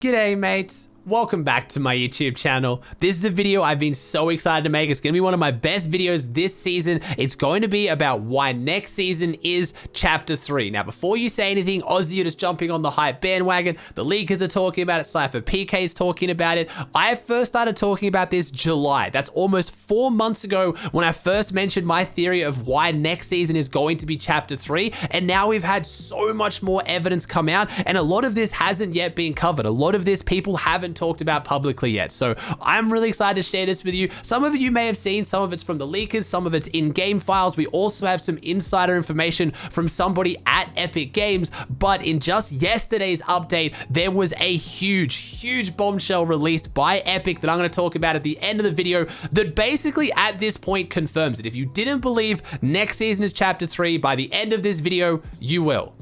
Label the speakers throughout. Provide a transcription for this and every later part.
Speaker 1: G'day mates, welcome back to my YouTube channel. This is a video I've been so excited to make. It's going to be one of my best videos this season. It's going to be about why next season is Chapter 3. Now before you say anything, Aussie are just jumping on the hype bandwagon. The leakers are talking about it, SypherPK is talking about it. I first started talking about this July. That's almost 4 months ago when I first mentioned my theory of why next season is going to be Chapter 3. And now we've had so much more evidence come out, and a lot of this hasn't yet been covered. A lot of this people haven't talked about publicly yet. So I'm really excited to share this with you. Some of it you may have seen, some of it's from the leakers, some of it's in-game files. We also have some insider information from somebody at Epic Games, but in just yesterday's update, there was a huge bombshell released by Epic that I'm going to talk about at the end of the video that basically at this point confirms it. If you didn't believe next season is Chapter 3, by the end of this video, you will.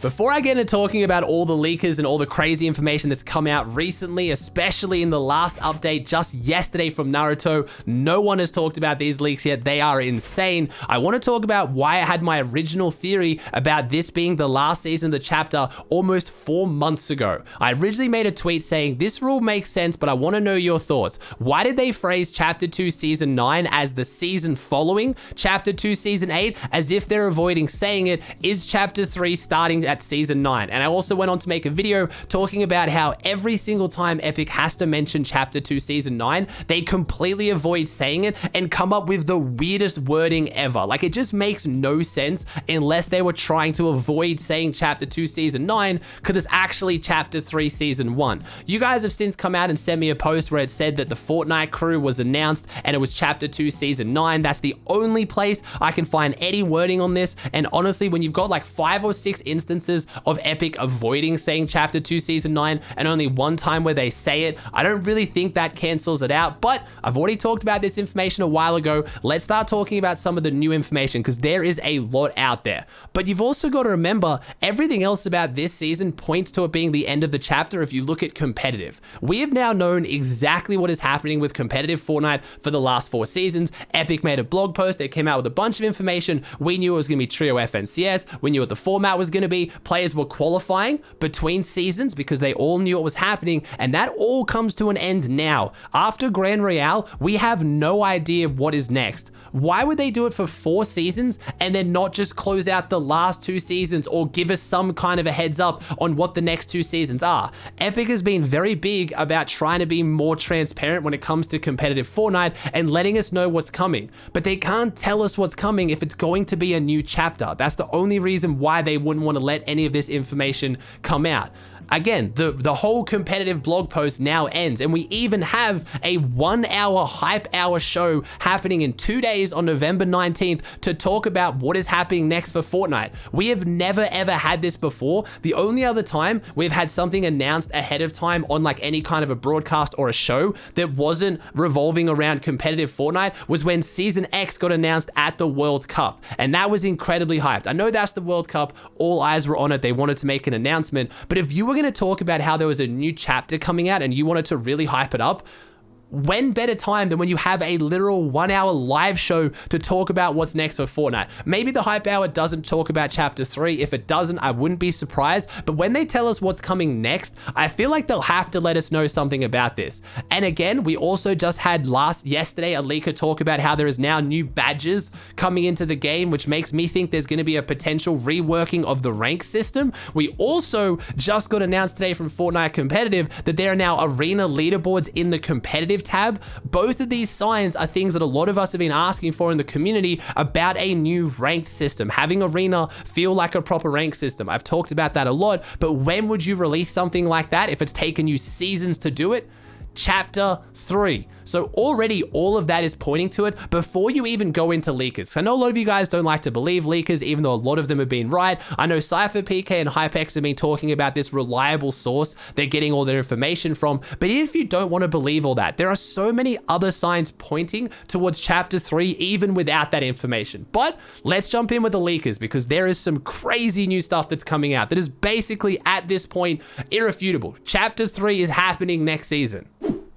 Speaker 1: Before I get into talking about all the leakers and all the crazy information that's come out recently, especially in the last update just yesterday from Naruto, no one has talked about these leaks yet. They are insane. I want to talk about why I had my original theory about this being the last season of the chapter almost 4 months ago. I originally made a tweet saying, this rule makes sense, but I want to know your thoughts. Why did they phrase Chapter 2 Season 9 as the season following Chapter 2 Season 8 as if they're avoiding saying it? Is Chapter 3 starting at Season 9? And I also went on to make a video talking about how every single time Epic has to mention Chapter 2 Season 9, they completely avoid saying it and come up with the weirdest wording ever. Like, it just makes no sense unless they were trying to avoid saying Chapter 2 Season 9 because it's actually Chapter 3 Season 1. You guys have since come out and sent me a post where it said that the Fortnite crew was announced and it was Chapter 2 Season 9. That's the only place I can find any wording on this. And honestly, when you've got like 5 or 6 instances of Epic avoiding saying Chapter 2 Season 9 and only one time where they say it, I don't really think that cancels it out. But I've already talked about this information a while ago. Let's start talking about some of the new information because there is a lot out there. But you've also got to remember, everything else about this season points to it being the end of the chapter if you look at competitive. We have now known exactly what is happening with competitive Fortnite for the last 4 seasons. Epic made a blog post. They came out with a bunch of information. We knew it was going to be Trio FNCS. We knew what the format was going to be. Players were qualifying between seasons because they all knew what was happening, and that all comes to an end now. After Grand Royale, we have no idea what is next. Why would they do it for 4 seasons and then not just close out the last 2 seasons or give us some kind of a heads up on what the next 2 seasons are? Epic has been very big about trying to be more transparent when it comes to competitive Fortnite and letting us know what's coming, but they can't tell us what's coming if it's going to be a new chapter. That's the only reason why they wouldn't want to let any of this information come out. Again, the whole competitive blog post now ends, and we even have a 1-hour hype hour show happening in 2 days on November 19th to talk about what is happening next for Fortnite. We have never ever had this before. The only other time we've had something announced ahead of time on like any kind of a broadcast or a show that wasn't revolving around competitive Fortnite was when Season X got announced at the World Cup, and that was incredibly hyped. I know that's the World Cup, all eyes were on it, they wanted to make an announcement, but if you were going to talk about how there was a new chapter coming out and you wanted to really hype it up, when better time than when you have a literal 1-hour live show to talk about what's next for Fortnite? Maybe the hype hour doesn't talk about Chapter 3. If it doesn't, I wouldn't be surprised. But when they tell us what's coming next, I feel like they'll have to let us know something about this. And again, we also just had yesterday a leaker talk about how there is now new badges coming into the game, which makes me think there's going to be a potential reworking of the rank system. We also just got announced today from Fortnite Competitive that there are now arena leaderboards in the competitive tab. Both of these signs are things that a lot of us have been asking for in the community about a new ranked system, having arena feel like a proper rank system. I've talked about that a lot, but when would you release something like that if it's taken you seasons to do it? Chapter 3. So already all of that is pointing to it before you even go into leakers. I know a lot of you guys don't like to believe leakers, even though a lot of them have been right. I know SypherPK and Hypex have been talking about this reliable source they're getting all their information from, but even if you don't want to believe all that, there are so many other signs pointing towards Chapter 3 even without that information. But let's jump in with the leakers because there is some crazy new stuff that's coming out that is basically at this point irrefutable. Chapter 3 is happening next season.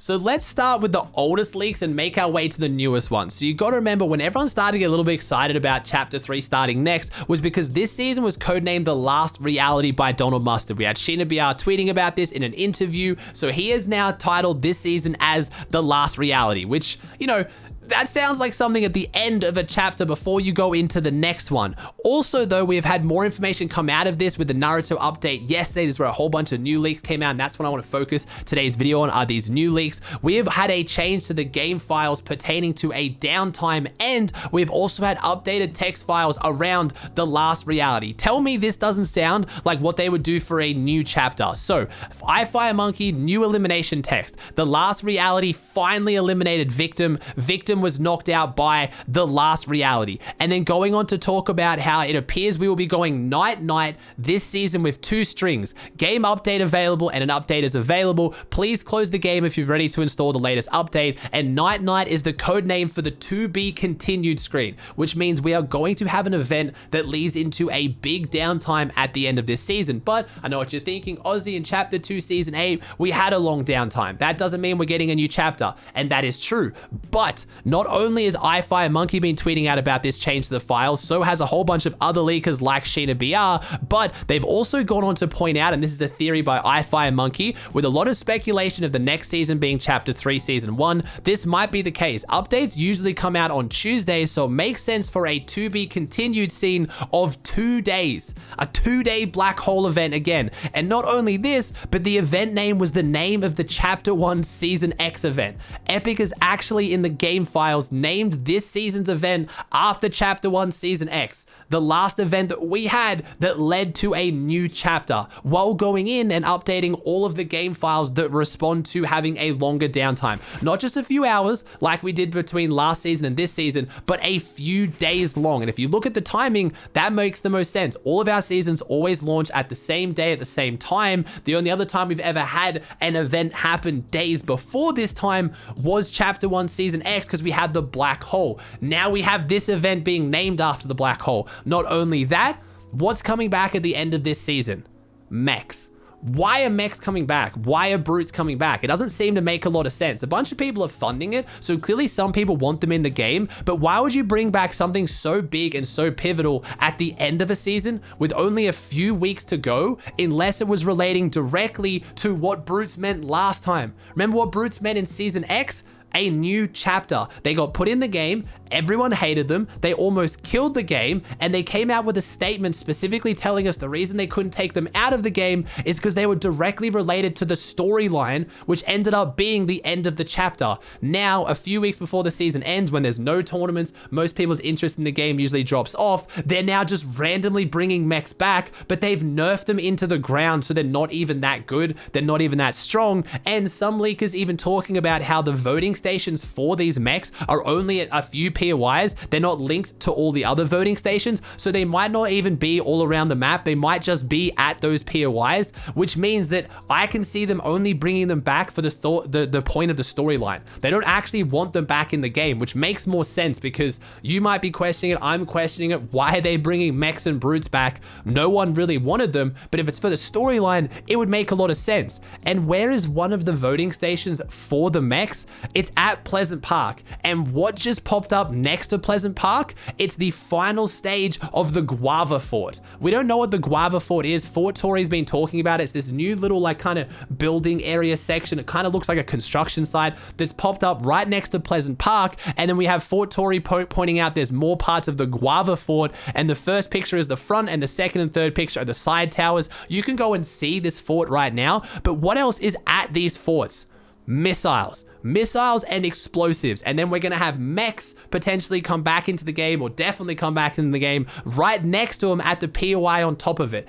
Speaker 1: So let's start with the oldest leaks and make our way to the newest ones. So you got to remember, when everyone started to get a little bit excited about Chapter 3 starting next was because this season was codenamed The Last Reality by Donald Mustard. We had Sheena BR tweeting about this in an interview. So he has now titled this season as The Last Reality, which, you know, that sounds like something at the end of a chapter before you go into the next one. Also, though, we have had more information come out of this with the Naruto update yesterday. This is where a whole bunch of new leaks came out, and that's what I want to focus today's video on, are these new leaks. We have had a change to the game files pertaining to a downtime, and we've also had updated text files around The Last Reality. Tell me this doesn't sound like what they would do for a new chapter. So, iFireMonkey, new elimination text. The Last Reality finally eliminated Victim. Victim was knocked out by The Last Reality. And then going on to talk about how it appears we will be going night-night this season with 2 strings. Game update available, and an update is available. Please close the game if you're ready to install the latest update. And night-night is the code name for the to be continued screen, which means we are going to have an event that leads into a big downtime at the end of this season. But I know what you're thinking, Aussie, in Chapter 2 Season 8, we had a long downtime. That doesn't mean we're getting a new chapter, and that is true. But not only has iFireMonkey been tweeting out about this change to the files, so has a whole bunch of other leakers like Sheena BR, but they've also gone on to point out, and this is a theory by iFireMonkey, with a lot of speculation of the next season being Chapter 3 Season 1, this might be the case. Updates usually come out on Tuesdays, so it makes sense for a to be continued scene of 2 days. A 2-day black hole event again. And not only this, but the event name was the name of the Chapter 1 Season X event. Epic is actually in the game files named this season's event after Chapter 1 Season X, the last event that we had that led to a new chapter, while going in and updating all of the game files that respond to having a longer downtime. Not just a few hours like we did between last season and this season, but a few days long. And if you look at the timing, that makes the most sense. All of our seasons always launch at the same day at the same time. The only other time we've ever had an event happen days before this time was Chapter 1 Season X, because we had the black hole. Now we have this event being named after the black hole. Not only that, what's coming back at the end of this season? Mechs. Why are Mechs coming back? Why are Brutes coming back? It doesn't seem to make a lot of sense. A bunch of people are funding it, so clearly some people want them in the game, but why would you bring back something so big and so pivotal at the end of a season with only a few weeks to go, unless it was relating directly to what Brutes meant last time? Remember what Brutes meant in Season X? A new chapter. They got put in the game, everyone hated them, they almost killed the game, and they came out with a statement specifically telling us the reason they couldn't take them out of the game is because they were directly related to the storyline, which ended up being the end of the chapter. Now, a few weeks before the season ends, when there's no tournaments, most people's interest in the game usually drops off, they're now just randomly bringing Mechs back, but they've nerfed them into the ground, so they're not even that good, they're not even that strong, and some leakers even talking about how the voting stations for these Mechs are only at a few POIs. They're not linked to all the other voting stations, so they might not even be all around the map. They might just be at those POIs, which means that I can see them only bringing them back for the point of the storyline. They don't actually want them back in the game, which makes more sense because you might be questioning it, I'm questioning it. Why are they bringing Mechs and Brutes back? No one really wanted them, but if it's for the storyline, it would make a lot of sense. And where is one of the voting stations for the Mechs? It's at Pleasant Park. And what just popped up next to Pleasant Park? It's the final stage of the Guava Fort. We don't know what the Guava Fort is. Fort Tory's been talking about it. It's this new little like kind of building area section. It kind of looks like a construction site that's popped up right next to Pleasant Park. And then we have Fort Tory pointing out there's more parts of the Guava Fort. And the first picture is the front and the second and third picture are the side towers. You can go and see this fort right now. But what else is at these forts? Missiles and explosives. And then we're going to have Mechs potentially come back into the game, or definitely come back into the game right next to them at the POI on top of it.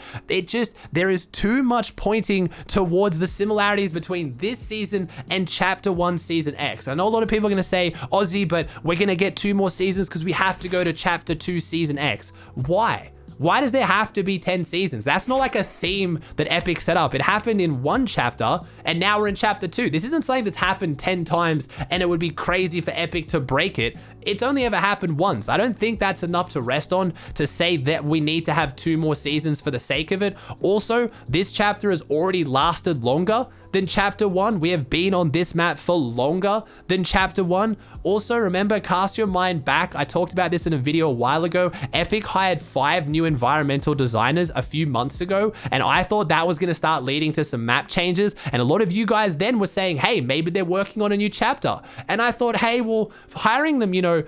Speaker 1: There is too much pointing towards the similarities between this season and Chapter 1 Season X. I know a lot of people are going to say, Aussie, but we're going to get 2 more seasons because we have to go to Chapter 2 Season X. Why? Why does there have to be 10 seasons? That's not like a theme that Epic set up. It happened in 1 chapter, and now we're in Chapter 2. This isn't something that's happened 10 times, and it would be crazy for Epic to break it. It's only ever happened once. I don't think that's enough to rest on to say that we need to have 2 more seasons for the sake of it. Also, this chapter has already lasted longer than Chapter 1. We have been on this map for longer than Chapter 1. Also, remember, cast your mind back. I talked about this in a video a while ago. Epic hired 5 new environmental designers a few months ago, and I thought that was going to start leading to some map changes. And a lot of you guys then were saying, hey, maybe they're working on a new chapter. And I thought, hey, well, hiring them, you know,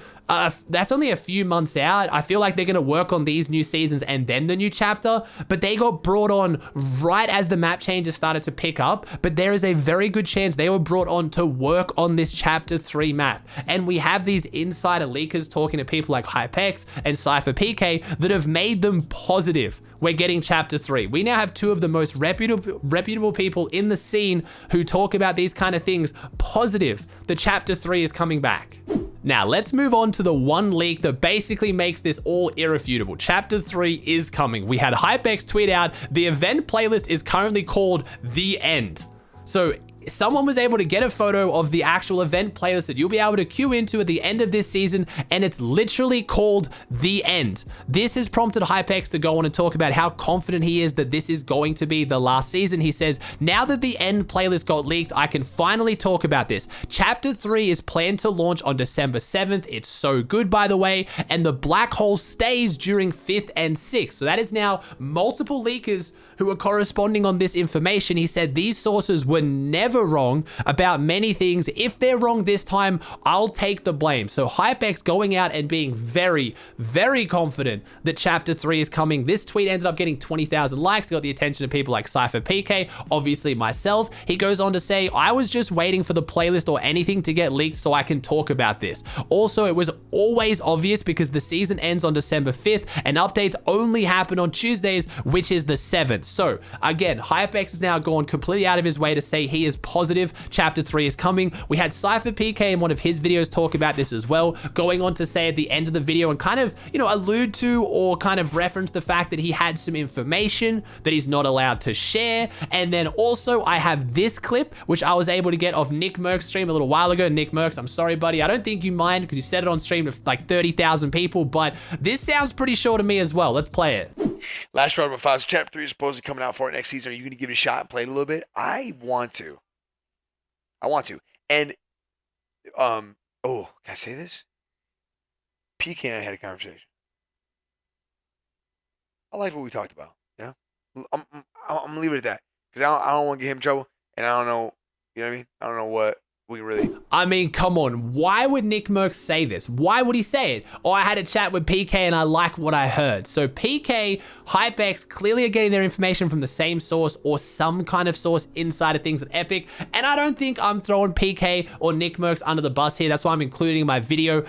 Speaker 1: that's only a few months out. I feel like they're going to work on these new seasons and then the new chapter, but they got brought on right as the map changes started to pick up. But there is a very good chance they were brought on to work on this Chapter 3 map. And we have these insider leakers talking to people like Hypex and SypherPK that have made them positive we're getting Chapter 3. We now have 2 of the most reputable people in the scene who talk about these kind of things positive. The Chapter 3 is coming back. Now, let's move on to the one leak that basically makes this all irrefutable. Chapter 3 is coming. We had Hypex tweet out, the event playlist is currently called The End. So someone was able to get a photo of the actual event playlist that you'll be able to queue into at the end of this season, and it's literally called The End. This has prompted Hypex to go on and talk about how confident he is that this is going to be the last season. He says, now that the End playlist got leaked, I can finally talk about this. Chapter 3 is planned to launch on December 7th. It's so good, by the way, and the black hole stays during 5th and 6th. So that is now multiple leakers who are corresponding on this information. He said these sources were never wrong about many things. If they're wrong this time, I'll take the blame. So Hypex going out and being very, very confident that Chapter 3 is coming. This tweet ended up getting 20,000 likes, got the attention of people like SypherPK, obviously myself. He goes on to say, I was just waiting for the playlist or anything to get leaked so I can talk about this. Also, it was always obvious because the season ends on December 5th and updates only happen on Tuesdays, which is the 7th. So again, Hypex has now gone completely out of his way to say he is positive Chapter 3 is coming. We had SypherPK in one of his videos talk about this as well, going on to say at the end of the video and kind of, you know, allude to or kind of reference the fact that he had some information that he's not allowed to share. And then also I have this clip, which I was able to get off Nickmercs stream a little while ago. Nickmercs, I'm sorry, buddy. I don't think you mind because you said it on stream to like 30,000 people, but this sounds pretty sure to me as well. Let's play it.
Speaker 2: Last round of 5. Chapter 3 is supposedly coming out for it next season. Are you going to give it a shot and play it a little bit? I want to. And, can I say this? PK and I had a conversation. I like what we talked about. Yeah. I'm going to leave it at that. Because I don't want to get him in trouble. And I don't know, you know what I mean? I don't know what we really...
Speaker 1: I mean, come on. Why would Nickmercs say this? Why would he say it? Oh, I had a chat with PK and I like what I heard. So PK, Hypex clearly are getting their information from the same source or some kind of source inside of things at Epic. And I don't think I'm throwing PK or Nickmercs under the bus here. That's why I'm including in my video.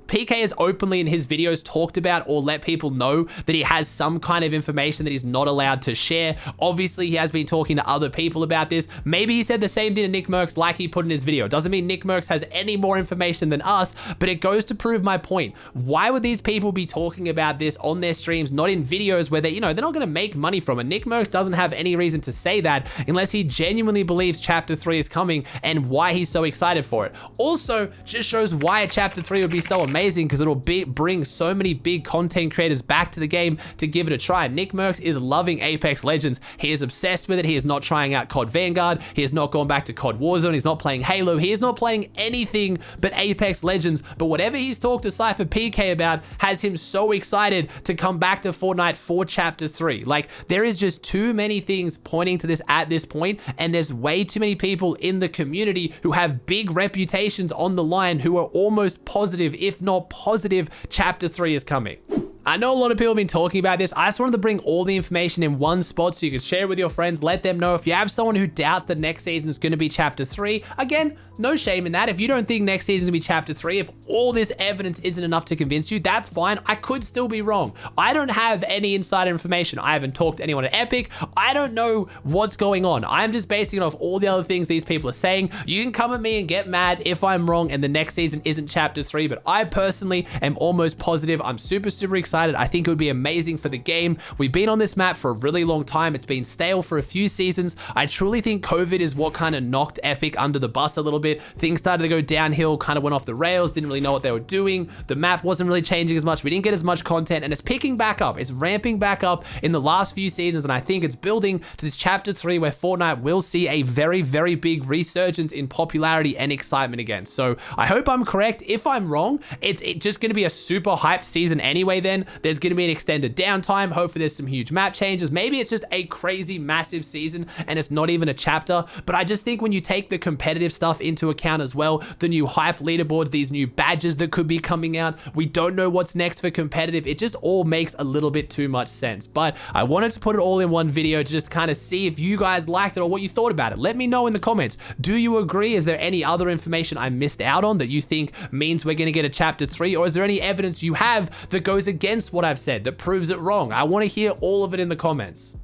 Speaker 1: PK has openly in his videos talked about or let people know that he has some kind of information that he's not allowed to share. Obviously, he has been talking to other people about this. Maybe he said the same thing to Nickmercs like he put in his video. It doesn't mean Nickmercs has any more information than us, but it goes to prove my point. Why would these people be talking about this on their streams, not in videos where they, you know, they're not going to make money from it? Nickmercs doesn't have any reason to say that unless he genuinely believes Chapter 3 is coming and why he's so excited for it. Also, just shows why a Chapter 3 would be so amazing because it'll bring so many big content creators back to the game to give it a try. Nickmercs is loving Apex Legends. He is obsessed with it. He is not trying out COD Vanguard. He has not gone back to COD Warzone. He's not playing Halo. He is not playing anything but Apex Legends. But whatever he's talked to SypherPK about has him so excited to come back to Fortnite for Chapter 3. Like, there is just too many things pointing to this at this point, and there's way too many people in the community who have big reputations on the line who are almost positive, if not positive, Chapter 3 is coming. I know a lot of people have been talking about this. I just wanted to bring all the information in one spot so you can share it with your friends. Let them know if you have someone who doubts that next season is going to be Chapter 3. Again, no shame in that. If you don't think next season is going to be Chapter 3, if all this evidence isn't enough to convince you, that's fine. I could still be wrong. I don't have any insider information. I haven't talked to anyone at Epic. I don't know what's going on. I'm just basing it off all the other things these people are saying. You can come at me and get mad if I'm wrong and the next season isn't Chapter 3, but I personally am almost positive. I'm super, super excited excited. I think it would be amazing for the game. We've been on this map for a really long time. It's been stale for a few seasons. I truly think COVID is what kind of knocked Epic under the bus a little bit. Things started to go downhill, kind of went off the rails, didn't really know what they were doing. The map wasn't really changing as much. We didn't get as much content, and it's picking back up. It's ramping back up in the last few seasons, and I think it's building to this chapter 3 where Fortnite will see a very, very big resurgence in popularity and excitement again. So I hope I'm correct. If I'm wrong, it's just going to be a super hyped season anyway then. There's going to be an extended downtime. Hopefully there's some huge map changes. Maybe it's just a crazy massive season and it's not even a chapter. But I just think when you take the competitive stuff into account as well, the new hype leaderboards, these new badges that could be coming out, we don't know what's next for competitive. It just all makes a little bit too much sense. But I wanted to put it all in one video to just kind of see if you guys liked it or what you thought about it. Let me know in the comments. Do you agree? Is there any other information I missed out on that you think means we're going to get a chapter 3? Or is there any evidence you have that goes against what I've said, that proves it wrong? I want to hear all of it in the comments.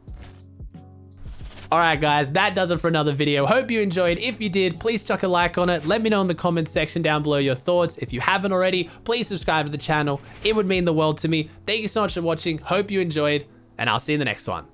Speaker 1: Alright guys, that does it for another video. Hope you enjoyed. If you did, please chuck a like on it. Let me know in the comments section down below your thoughts. If you haven't already, please subscribe to the channel. It would mean the world to me. Thank you so much for watching. Hope you enjoyed, and I'll see you in the next one.